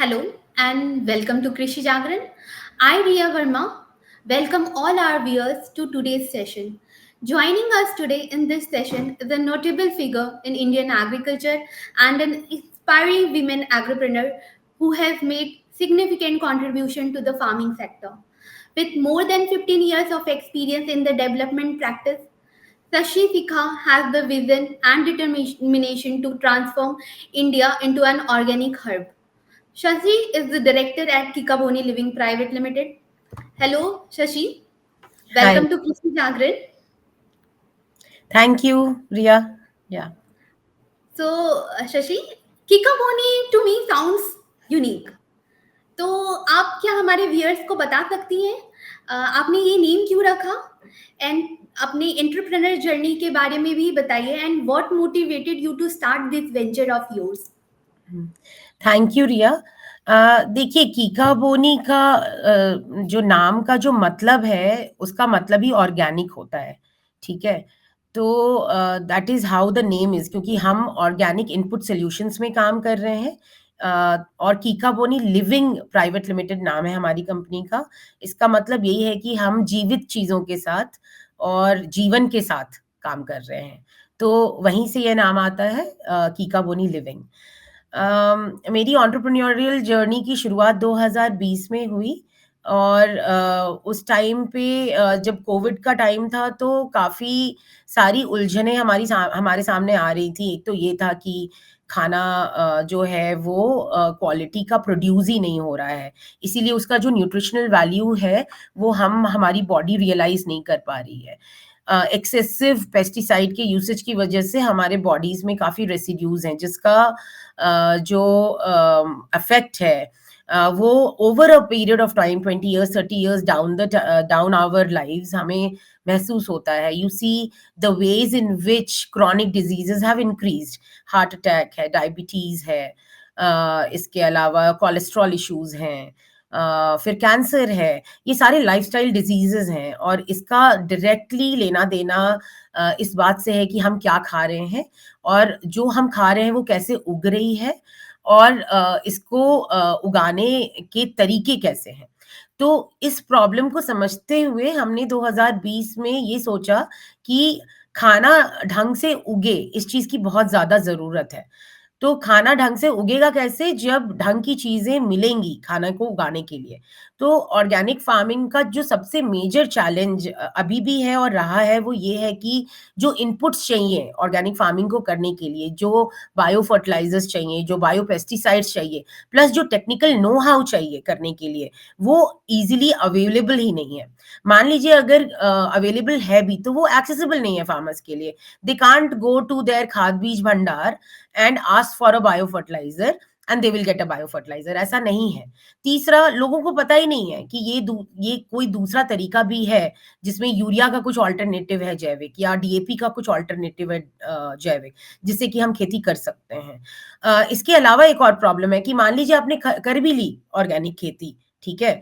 Hello and welcome to Krishi Jagran. I, Riya Verma, welcome all our viewers to today's session. Joining us today in this session is a notable figure in Indian agriculture and an inspiring women agripreneur who has made significant contribution to the farming sector. With more than 15 years of experience in the development practice, Sashi Sikha has the vision and determination to transform India into an organic hub. Shashi is the director at Kikaboni Living Private Limited. Hello, Shashi. Hi. Welcome to Krishi Jagran. Thank you, Ria. Yeah. Shashi, Kikaboni to me sounds unique. तो आप क्या हमारे viewers को बता सकती हैं आपने ये नेम क्यों रखा एंड अपनी एंटरप्रेन्योर जर्नी के बारे में भी बताइए and what motivated you to start this venture of yours. Thank you, Riya. देखिए, कीका बोनी का जो नाम का जो मतलब है, उसका मतलब ही ऑर्गेनिक होता है। ठीक है? तो that is how the name is, क्योंकि हम ऑर्गेनिक इनपुट सॉल्यूशंस में काम कर रहे हैं। और कीका बोनी लिविंग प्राइवेट लिमिटेड नाम है हमारी कंपनी का। इसका मतलब यही है कि हम जीवित चीज़ों के साथ और जीवन के साथ काम कर रहे हैं। तो वहीं से ये नाम आता है, कीका बोनी लिविंग। मेरी एंटरप्रेन्योरियल जर्नी की शुरुआत 2020 में हुई। और उस टाइम पे जब कोविड का टाइम था, तो काफ़ी सारी उलझनें हमारे सामने आ रही थी। एक तो ये था कि खाना जो है वो क्वालिटी का प्रोड्यूस ही नहीं हो रहा है, इसीलिए उसका जो न्यूट्रिशनल वैल्यू है वो हमारी बॉडी रियलाइज नहीं कर पा रही है। एक्सेसिव पेस्टिसाइड के यूसेज की वजह से हमारे बॉडीज में काफ़ी रेसिड्यूज हैं, जिसका जो अफेक्ट है वो over a period of time 20 years 30 years down our lives हमें महसूस होता है। You see the ways in which chronic diseases have increased. Heart attack है, डायबिटीज है, इसके अलावा कोलेस्ट्रॉल इश्यूज हैं, फिर कैंसर है। ये सारे लाइफस्टाइल डिजीजेस हैं, और इसका डायरेक्टली लेना देना इस बात से है कि हम क्या खा रहे हैं, और जो हम खा रहे हैं वो कैसे उग रही है, और इसको उगाने के तरीके कैसे हैं। तो इस प्रॉब्लम को समझते हुए हमने 2020 में ये सोचा कि खाना ढंग से उगे, इस चीज़ की बहुत ज़्यादा ज़रूरत है। तो खाना ढंग से उगेगा कैसे? जब ढंग की चीज़ें मिलेंगी खाना को उगाने के लिए। तो ऑर्गेनिक फार्मिंग का जो सबसे मेजर चैलेंज अभी भी है और रहा है, वो ये है कि जो इनपुट्स चाहिए ऑर्गेनिक फार्मिंग को करने के लिए, जो बायो फर्टिलाइज़र्स चाहिए, जो बायो पेस्टिसाइड्स चाहिए, प्लस जो टेक्निकल नो हाउ चाहिए करने के लिए, वो ईज़िली अवेलेबल ही नहीं है। मान लीजिए अगर अवेलेबल है भी, तो वो एक्सेसिबल नहीं है फार्मर्स के लिए। They can't go to their खाद बीज भंडार and ask for a bio fertilizer and they will get a bio fertilizer. ऐसा नहीं है। तीसरा, लोगों को पता ही नहीं है कि ये कोई दूसरा तरीका भी है, जिसमें यूरिया का कुछ ऑल्टरनेटिव है जैविक, या डीएपी का कुछ ऑल्टरनेटिव है जैविक, जिससे कि हम खेती कर सकते हैं। इसके अलावा एक और प्रॉब्लम है कि मान लीजिए आपने कर भी ली ऑर्गेनिक खेती, ठीक है,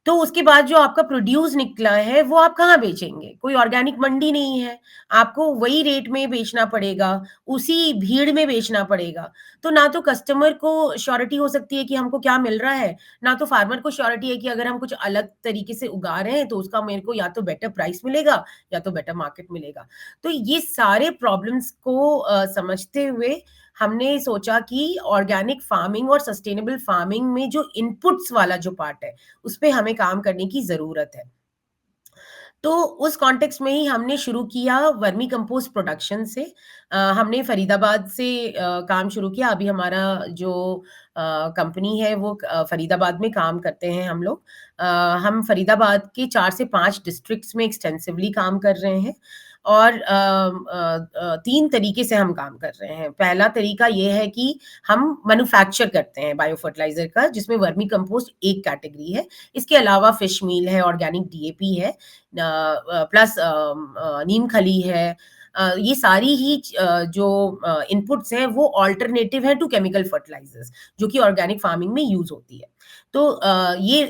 तो उसके बाद जो आपका प्रोड्यूस निकला है वो आप कहाँ बेचेंगे? कोई ऑर्गेनिक मंडी नहीं है। आपको वही रेट में बेचना पड़ेगा, उसी भीड़ में बेचना पड़ेगा। तो ना तो कस्टमर को श्योरिटी हो सकती है कि हमको क्या मिल रहा है, ना तो फार्मर को श्योरिटी है कि अगर हम कुछ अलग तरीके से उगा रहे हैं तो उसका मेरे को या तो बेटर प्राइस मिलेगा, या तो बेटर मार्केट मिलेगा। तो ये सारे प्रॉब्लम्स को समझते हुए हमने सोचा कि ऑर्गेनिक फार्मिंग और सस्टेनेबल फार्मिंग में जो इनपुट्स वाला जो पार्ट है, उस पे हमें काम करने की ज़रूरत है। तो उस कॉन्टेक्स्ट में ही हमने शुरू किया वर्मी कंपोस्ट प्रोडक्शन से। हमने फरीदाबाद से काम शुरू किया। अभी हमारा जो कंपनी है वो फरीदाबाद में काम करते हैं हम लोग। हम फरीदाबाद के 4 से 5 डिस्ट्रिक्ट्स में एक्सटेंसिवली काम कर रहे हैं, और 3 तरीके से हम काम कर रहे हैं। पहला तरीका ये है कि हम मैन्युफैक्चर करते हैं बायो फर्टिलाइज़र का, जिसमें वर्मी कंपोस्ट एक कैटेगरी है। इसके अलावा फिश मील है, ऑर्गेनिक डीएपी है, प्लस नीम खली है। ये सारी ही जो इनपुट्स हैं वो अल्टरनेटिव है टू केमिकल फर्टिलाइजर्स, जो कि ऑर्गेनिक फार्मिंग में यूज होती है। तो ये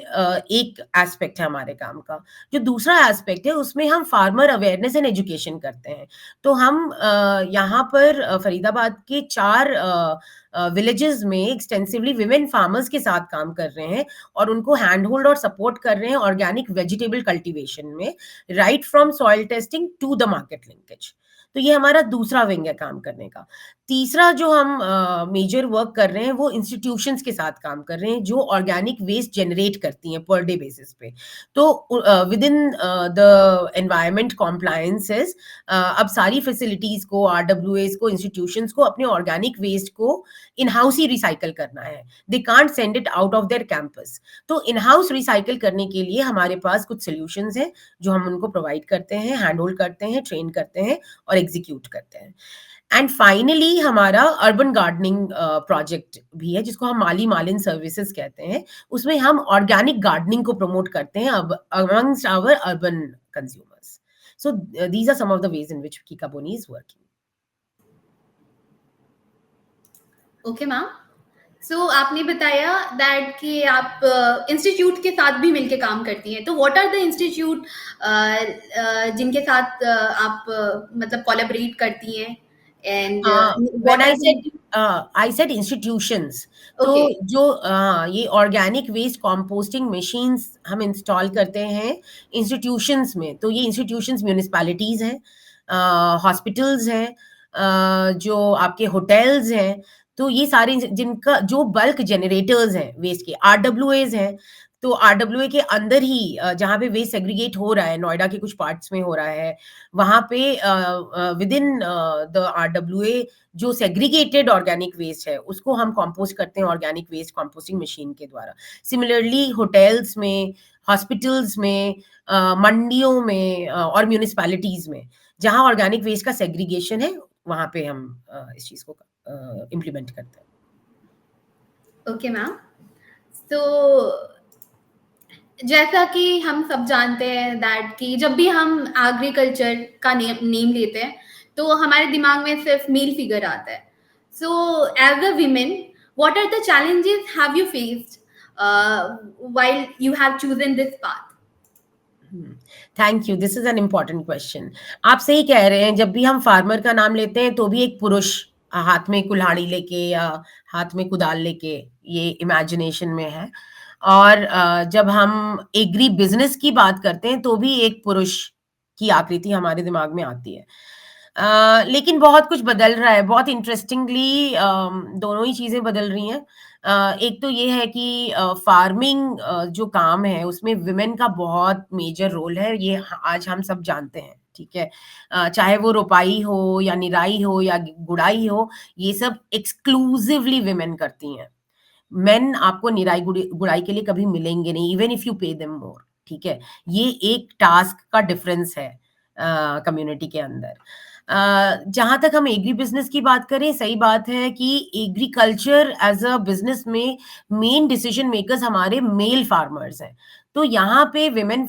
एक एस्पेक्ट है हमारे काम का। जो दूसरा एस्पेक्ट है उसमें हम फार्मर अवेयरनेस एंड एजुकेशन करते हैं। तो हम यहाँ पर फरीदाबाद के 4 विलेजेस में एक्सटेंसिवली विमेन फार्मर्स के साथ काम कर रहे हैं और उनको हैंड होल्ड और सपोर्ट कर रहे हैं ऑर्गेनिक वेजिटेबल कल्टीवेशन में, right from soil testing to the market linkage. तो ये हमारा दूसरा विंग है काम करने का। तीसरा जो हम मेजर वर्क कर रहे हैं वो इंस्टीट्यूशंस के साथ काम कर रहे हैं जो ऑर्गेनिक वेस्ट जनरेट करती हैं पर डे बेसिस पे। तो with in the environment compliances अब सारी फैसिलिटीज को, आरडब्ल्यूएस को, इंस्टीट्यूशंस को अपने ऑर्गेनिक वेस्ट को इन हाउस ही रिसाइकल करना है। They can't send it out of their campus. तो इन हाउस रिसाइकल करने के लिए हमारे पास कुछ सोल्यूशंस हैं जो हम उनको प्रोवाइड करते हैं, हैंड होल्ड करते हैं, ट्रेन करते हैं और एग्जीक्यूट करते हैं। एंड फाइनली हमारा अर्बन गार्डनिंग प्रोजेक्ट भी है जिसको हम माली मालिन सर्विसेज कहते हैं। उसमें हम ऑर्गेनिक गार्डनिंग को प्रमोट करते हैं amongst our urban consumers. So these are some of the ways in which कीकाबोनी is working. Okay ma'am, so आपने बताया दैट कि आप इंस्टीट्यूट के साथ भी मिलके काम करती हैं, तो व्हाट आर द इंस्टीट्यूट जिनके साथ आप मतलब कोलैबोरेट करती हैं and when I said institutions, तो ओके जो ये ऑर्गेनिक वेस्ट कंपोस्टिंग मशीन्स हम इंस्टॉल करते हैं इंस्टीट्यूशंस में, तो ये इंस्टीट्यूशंस म्यूनिसिपैलिटीज हैं, हॉस्पिटल्स हैं, जो आपके होटल्स हैं। तो ये सारे जिनका जो बल्क जनरेटर्स हैं वेस्ट के, आरडब्ल्यूएज हैं। तो आरडब्ल्यूए के अंदर ही जहाँ पे वेस्ट सेग्रीगेट हो रहा है, नोएडा के कुछ पार्ट्स में हो रहा है, वहाँ पे विद इन द आरडब्ल्यूए जो सेग्रीगेटेड ऑर्गेनिक वेस्ट है उसको हम कंपोस्ट करते हैं ऑर्गेनिक वेस्ट कंपोस्टिंग मशीन के द्वारा। सिमिलरली होटल्स में, हॉस्पिटल्स में, मंडियों में और म्यूनिसिपैलिटीज में जहाँ ऑर्गेनिक वेस्ट का सेग्रीगेशन है वहाँ पे हम इस चीज को इम्प्लीमेंट करते हैं। ओके मैम, तो जैसा कि हम सब जानते हैं दैट कि जब भी हम एग्रीकल्चर का नेम लेते हैं तो हमारे दिमाग में सिर्फ मेल फिगर आता है। So as a women, what are the challenges have you faced while you have chosen this path? Thank you, this is an important question. आप सही कह रहे हैं, जब भी हम फार्मर का नाम लेते हैं तो भी एक पुरुष हाथ में कुल्हाड़ी लेके या हाथ में कुदाल लेके ये इमेजिनेशन में है। और जब हम एग्री बिजनेस की बात करते हैं तो भी एक पुरुष की आकृति हमारे दिमाग में आती है। लेकिन बहुत कुछ बदल रहा है, बहुत इंटरेस्टिंगली दोनों ही चीजें बदल रही हैं। एक तो ये है कि फार्मिंग जो काम है उसमें विमेन का बहुत मेजर रोल है, ये आज हम सब जानते हैं, ठीक है। चाहे वो रोपाई हो या निराई हो या गुड़ाई हो, ये सब एक्सक्लूसिवली विमेन करती हैं। मेन आपको निराई गुड़ाई के लिए कभी मिलेंगे नहीं, even if you pay them more, ठीक है। ये एक टास्क का डिफरेंस है कम्युनिटी के अंदर। जहां तक हम एग्री बिजनेस की बात करें, सही बात है कि एग्रीकल्चर एज अ बिजनेस में मेन डिसीजन मेकर्स हमारे मेल फार्मर्स हैं। तो यहाँ पे विमेन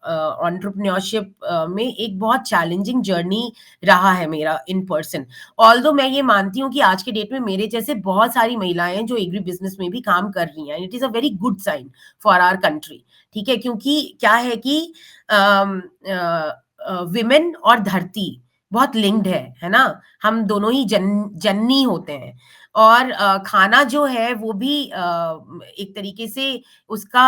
एंटरप्रेन्योरशिप में एक बहुत चैलेंजिंग जर्नी रहा है मेरा इन पर्सन। ऑल्दो मैं ये मानती हूँ कि आज के डेट में मेरे जैसे बहुत सारी महिलाएं हैं जो एग्री बिजनेस में भी काम कर रही हैं। It is a very good sign for our country, ठीक है। क्योंकि क्या है कि विमेन और धरती बहुत लिंक्ड है ना। हम दोनों ही जननी होते हैं और खाना जो है वो भी एक तरीके से उसका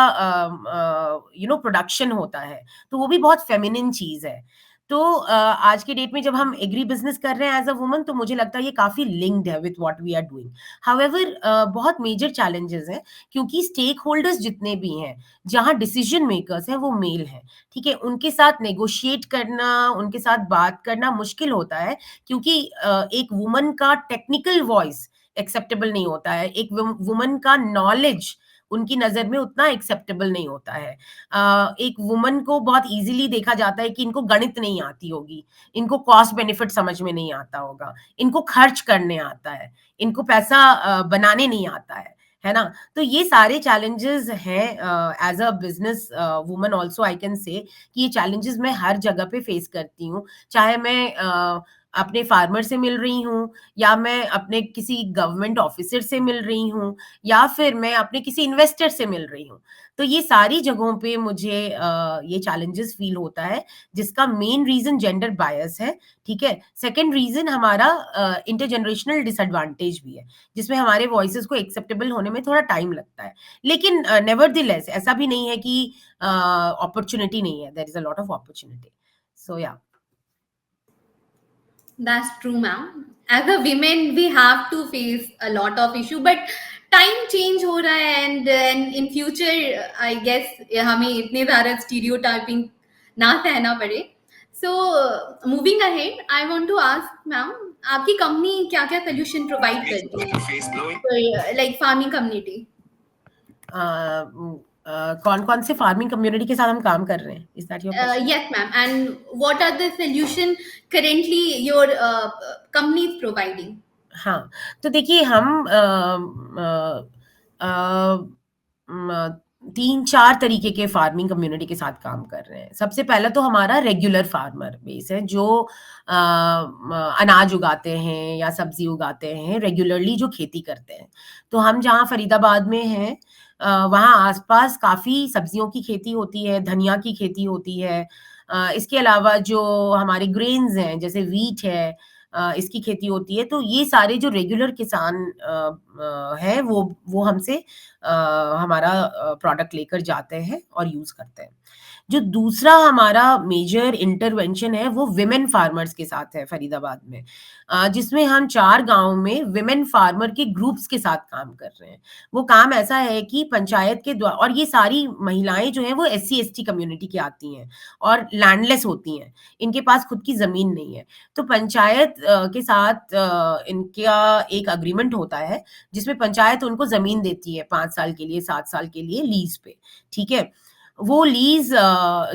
प्रोडक्शन होता है, तो वो भी बहुत फेमिनिन चीज है। तो आज के डेट में जब हम एग्री बिजनेस कर रहे हैं एज अ वुमन, तो मुझे लगता है ये काफी लिंक्ड है with what we are doing. However बहुत मेजर चैलेंजेस हैं क्योंकि स्टेक होल्डर्स जितने भी हैं, जहां डिसीजन मेकर्स हैं वो मेल हैं, ठीक है। उनके साथ नेगोशिएट करना, उनके साथ बात करना मुश्किल होता है क्योंकि एक वुमन का टेक्निकल वॉइस एक्सेप्टेबल नहीं होता है, एक वुमन का नॉलेज उनकी नजर में उतना एक्सेप्टेबल नहीं होता है। एक वुमन को बहुत इजीली देखा जाता है कि इनको गणित नहीं आती होगी, इनको कॉस्ट बेनिफिट समझ में नहीं आता होगा, इनको खर्च करने आता है, इनको पैसा बनाने नहीं आता है ना। तो ये सारे चैलेंजेस हैं as a business woman. Also I can say कि ये चैलेंजेस मैं हर जगह पे फेस करती हूँ, चाहे मैं अपने फार्मर से मिल रही हूँ, या मैं अपने किसी गवर्नमेंट ऑफिसर से मिल रही हूँ, या फिर मैं अपने किसी इन्वेस्टर से मिल रही हूँ। तो ये सारी जगहों पे मुझे ये चैलेंजेस फील होता है, जिसका मेन रीजन जेंडर बायस है, ठीक है। सेकंड रीजन हमारा इंटरजेनरेशनल डिसएडवांटेज भी है, जिसमें हमारे वॉइसेस को एक्सेप्टेबल होने में थोड़ा टाइम लगता है। लेकिन नेवरदलेस ऐसा भी नहीं है कि अपॉर्चुनिटी नहीं है, there is a lot of opportunity. So yeah That's true, ma'am. As a women, we have to face a lot of issue, but time change हो रहा है, and in future, I guess हमें इतने ज़्यादा stereotyping ना सहना पड़े. So moving ahead, I want to ask, ma'am, आपकी कंपनी क्या क्या solution provide करती है for like farming community? कौन कौन से फार्मिंग कम्युनिटी के साथ हम काम कर रहे हैं, is that your question? Yes, ma'am. And what are the solution currently your company is providing? हाँ, तो देखिए हम 3-4 तरीके के फार्मिंग कम्युनिटी के साथ काम कर रहे हैं। सबसे पहला तो हमारा रेगुलर फार्मर बेस है, जो अनाज उगाते हैं या सब्जी उगाते हैं, रेगुलरली जो खेती करते हैं। तो हम जहाँ फरीदाबाद में हैं, वहाँ आसपास काफ़ी सब्जियों की खेती होती है, धनिया की खेती होती है। इसके अलावा जो हमारे ग्रेन्स हैं, जैसे व्हीट है, इसकी खेती होती है। तो ये सारे जो रेगुलर किसान हैं, वो हमसे हमारा प्रोडक्ट लेकर जाते हैं और यूज़ करते हैं। जो दूसरा हमारा मेजर इंटरवेंशन है, वो विमेन फार्मर्स के साथ है फरीदाबाद में, जिसमें हम 4 गाँव में विमेन फार्मर के ग्रुप्स के साथ काम कर रहे हैं। वो काम ऐसा है कि पंचायत के द्वारा, और ये सारी महिलाएँ जो हैं वो SC/ST कम्युनिटी की आती हैं और लैंडलेस होती हैं, इनके पास खुद की ज़मीन नहीं है। तो पंचायत के साथ इनका एक एग्रीमेंट होता है, जिसमें पंचायत उनको ज़मीन देती है 5 साल के लिए, 7 साल के लिए लीज़ पे, ठीक है। वो लीज़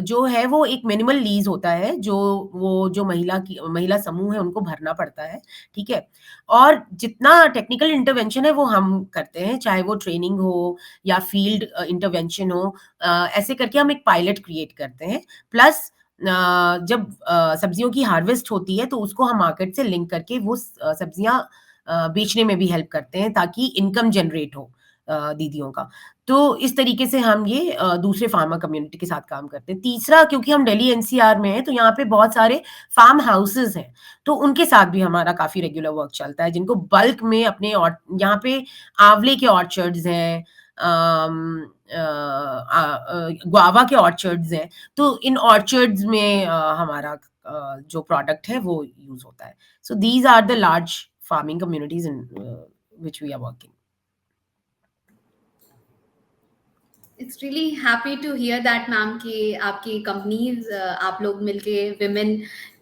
जो है वो एक मिनिमल लीज़ होता है, जो महिला समूह है उनको भरना पड़ता है, ठीक है। और जितना टेक्निकल इंटरवेंशन है वो हम करते हैं, चाहे वो ट्रेनिंग हो या फील्ड इंटरवेंशन हो। ऐसे करके हम एक पायलट क्रिएट करते हैं। प्लस जब सब्जियों की हार्वेस्ट होती है, तो उसको हम मार्केट से लिंक करके वो सब्जियाँ बेचने में भी हेल्प करते हैं, ताकि इनकम जनरेट हो दीदियों का। तो इस तरीके से हम ये दूसरे फार्मर कम्युनिटी के साथ काम करते हैं। तीसरा, क्योंकि हम दिल्ली NCR में हैं, तो यहाँ पे बहुत सारे फार्म हाउसेज़ हैं, तो उनके साथ भी हमारा काफ़ी रेगुलर वर्क चलता है, जिनको बल्क में अपने और यहाँ पे आँवले के ऑर्चर्ड्स हैं, गुआवा के ऑर्चर्ड्स हैं, तो इन ऑर्चर्ड्स में हमारा जो प्रोडक्ट है वो यूज़ होता है। So these are the large farming communities in which we are working. It's really happy to hear that ma'am कि आपकी कंपनीज आप लोग मिलके विमेन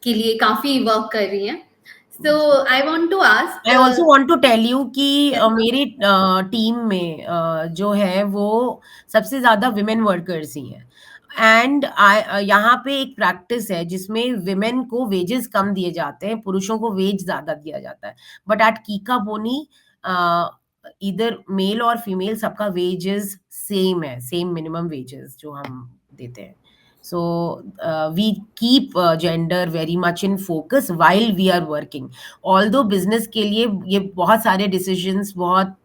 के लिए काफी वर्क कर रही हैं. So I want to ask. I also want to tell you कि Yes, ma'am. मेरी टीम में जो है वो सबसे ज़्यादा विमेन वर्कर्स ही हैं। एंड यहाँ पे एक प्रैक्टिस है जिसमें विमेन को वेजेस कम दिए जाते हैं, पुरुषों को वेज ज़्यादा दिया जाता है। बट एट कीका बोनी इधर मेल और फीमेल सबका वेजेस सेम है, सेम मिनिमम वेजेस जो हम देते हैं। So we keep gender very much in focus while we are working. Although business के लिए ये बहुत सारे decisions बहुत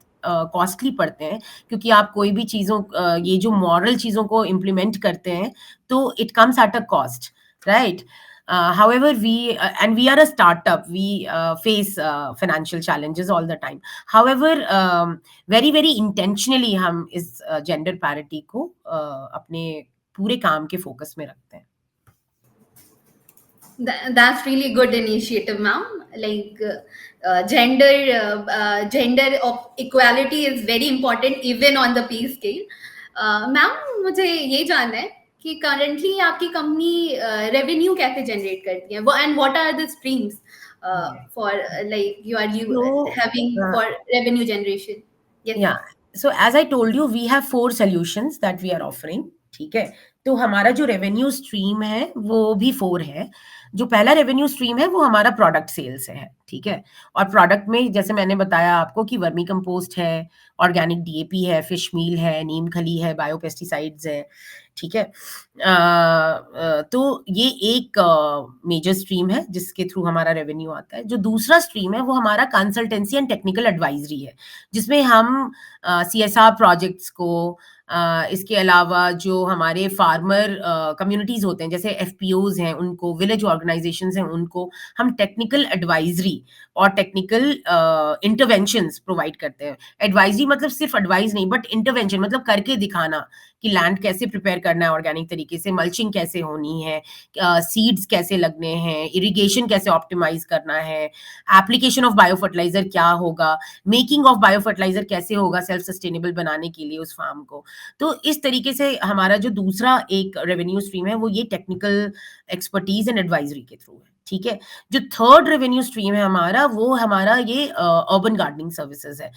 कॉस्टली पड़ते हैं, क्योंकि आप कोई भी चीज़ों ये जो मॉरल चीज़ों को इम्प्लीमेंट करते हैं, तो it comes at a cost, right? However, we are a startup. We face financial challenges all the time. However, very very intentionally हम इस gender parity को अपने पूरे काम के फोकस में रखते हैं। That's really good initiative, ma'am. Like gender of equality is very important even on the pay scale. Ma'am, मुझे ये जानना है कि currently आपकी कंपनी रेवेन्यू कैसे जनरेट करती है, and what are the streams for like you are having for revenue generation? Yes, Yeah. So as I told you, we have 4 solutions that we are offering. ठीक है, तो हमारा जो revenue stream है वो भी 4 है। जो पहला रेवेन्यू स्ट्रीम है वो हमारा प्रोडक्ट सेल से है, ठीक है। और प्रोडक्ट में जैसे मैंने बताया आपको कि वर्मी कंपोस्ट है, ऑर्गेनिक डीएपी है, फिश मील है, नीम खली है, बायोपेस्टिसाइड्स है, ठीक है। तो ये एक मेजर स्ट्रीम है जिसके थ्रू हमारा रेवेन्यू आता है। जो दूसरा स्ट्रीम है वो हमारा कंसल्टेंसी एंड टेक्निकल एडवाइजरी है, जिसमें हम सीएसआर प्रोजेक्ट्स को, इसके अलावा जो हमारे फार्मर कम्युनिटीज होते हैं जैसे एफपीओज हैं उनको, विलेज ऑर्गेनाइजेशंस हैं उनको हम टेक्निकल एडवाइजरी और टेक्निकल इंटरवेंशंस प्रोवाइड करते हैं। एडवाइजरी मतलब सिर्फ एडवाइस नहीं, बट इंटरवेंशन मतलब करके दिखाना कि लैंड कैसे प्रिपेयर करना है ऑर्गेनिक तरीके से, मल्चिंग कैसे होनी है, सीड्स कैसे लगने हैं, इरिगेशन कैसे ऑप्टिमाइज करना है, एप्लीकेशन ऑफ बायो फर्टिलाइजर क्या होगा, मेकिंग ऑफ बायो फर्टिलाइजर कैसे होगा सेल्फ सस्टेनेबल बनाने के लिए उस फार्म को। तो इस तरीके से हमारा जो दूसरा एक रेवेन्यू स्ट्रीम है वो ये टेक्निकल एक्सपर्टीज एंड एडवाइजरी के थ्रू है, ठीक है। जो थर्ड रेवेन्यू स्ट्रीम है हमारा वो हमारा ये अर्बन गार्डनिंग सर्विसेज है,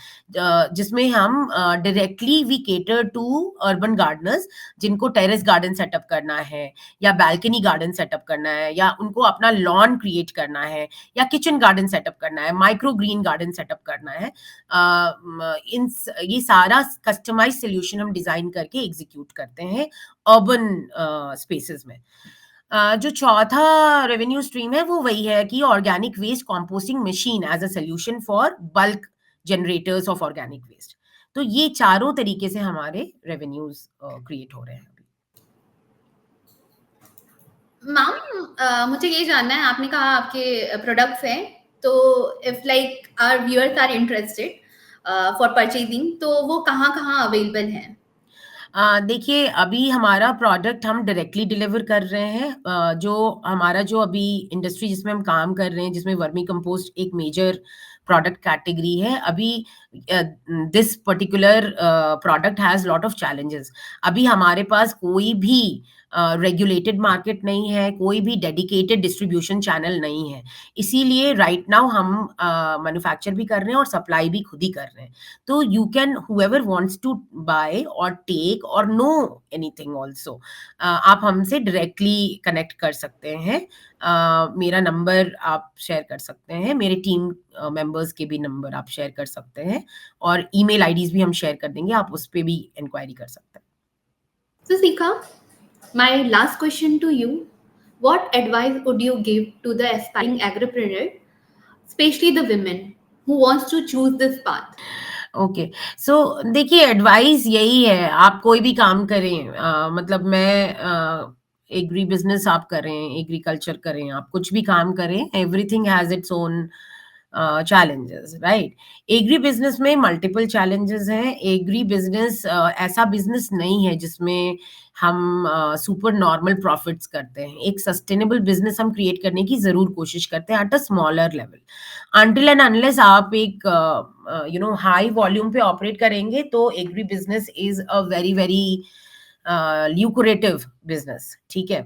जिसमें हम directly we cater to urban gardeners जिनको टेरेस गार्डन सेटअप करना है या बालकनी गार्डन सेटअप करना है या उनको अपना लॉन क्रिएट करना है या किचन गार्डन सेटअप करना है, माइक्रो ग्रीन गार्डन सेटअप करना है। इन ये सारा कस्टमाइज सोल्यूशन हम डिजाइन करके एग्जीक्यूट करते हैं अर्बन स्पेसेस में। जो चौथा रेवेन्यू स्ट्रीम है वो वही है कि organic waste composting machine as a solution for bulk generators of organic waste. तो ये चारों तरीके से हमारे रेवेन्यूज क्रिएट हो रहे हैं। मैम, मुझे ये जानना है, आपने कहा आपके प्रोडक्ट्स हैं, तो if like our viewers are interested for purchasing, तो वो कहाँ अवेलेबल हैं? देखिए अभी हमारा प्रोडक्ट हम डायरेक्टली डिलीवर कर रहे हैं। जो अभी इंडस्ट्री जिसमें हम काम कर रहे हैं, जिसमें वर्मी कंपोस्ट एक मेजर प्रोडक्ट कैटेगरी है, अभी this particular product has lot of challenges. अभी हमारे पास कोई भी रेगुलेटेड मार्केट नहीं है, कोई भी डेडिकेटेड डिस्ट्रीब्यूशन चैनल नहीं है, इसीलिए राइट नाउ हम मैन्युफैक्चर भी कर रहे हैं और सप्लाई भी खुद ही कर रहे हैं। तो you can whoever wants to buy और टेक और नो एनीथिंग आल्सो, आप हमसे डायरेक्टली कनेक्ट कर सकते हैं। मेरा नंबर आप शेयर कर सकते हैं, मेरे टीम मेंबर्स के भी नंबर आप शेयर कर सकते हैं और ईमेल आईडीज भी हम शेयर कर देंगे, आप उस पे भी इंक्वायरी कर सकते हैं। So Sika, my last question to you: what advice would you give to the aspiring agripreneur, especially the women who wants to choose this path? Okay, so देखिए एडवाइस यही है, आप कोई भी काम करें, मतलब मैं एग्री बिजनेस आप करें, एग्रीकल्चर करें, आप कुछ भी काम करें, everything has its own challenges, right. Agri business में मल्टीपल चैलेंजेस हैं। एग्री बिजनेस ऐसा बिजनेस नहीं है जिसमें हम सुपर नॉर्मल प्रॉफिट्स करते हैं। एक सस्टेनेबल बिजनेस हम क्रिएट करने की जरूर कोशिश करते हैं at a smaller level. Until and unless आप एक हाई वॉल्यूम पे ऑपरेट करेंगे तो agri business is a very very lucrative business, ठीक है।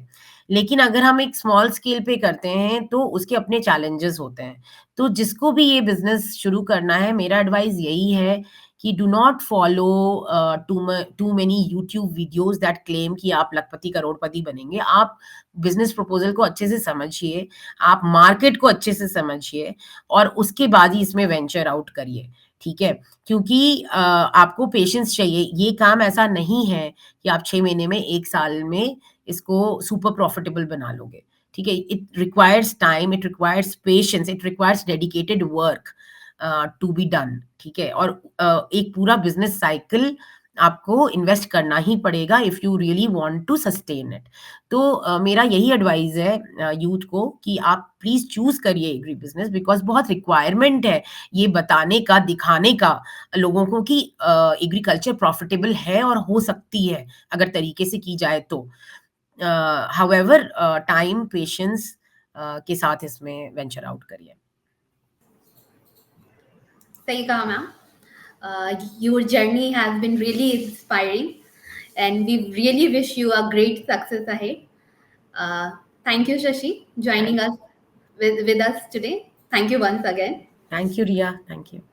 लेकिन अगर हम एक स्मॉल स्केल पे करते हैं तो उसके अपने चैलेंजेस होते हैं। तो जिसको भी ये बिजनेस शुरू करना है, मेरा एडवाइस यही है कि do not follow too many YouTube videos that claim कि आप लखपति करोड़पति बनेंगे। आप बिजनेस प्रपोजल को अच्छे से समझिए, आप मार्केट को अच्छे से समझिए और उसके बाद ही इसमें वेंचर आउट करिए, ठीक है। क्योंकि आपको पेशेंस चाहिए। ये काम ऐसा नहीं है कि आप 6 महीने में, 1 साल में इसको सुपर प्रॉफिटेबल बना लोगे, ठीक है। It requires time, it requires patience, it requires dedicated work to be done, ठीक है। और एक पूरा बिजनेस साइकिल आपको इन्वेस्ट करना ही पड़ेगा if you really want to sustain it. तो मेरा यही एडवाइस है यूथ को कि आप प्लीज चूज करिए एग्री बिजनेस, बिकॉज बहुत रिक्वायरमेंट है ये बताने का, दिखाने का लोगों को कि एग्रीकल्चर प्रॉफिटेबल है और हो सकती है अगर तरीके से की जाए तो। हाउएवर टाइम, पेशेंस के साथ इसमें वेंचर आउट करिए। सही कहा ma'am. Your journey has been really inspiring, and we really wish you a great success ahead. Thank you, Shashi, joining us with us today. Thank you once again. Thank you, Ria. Thank you.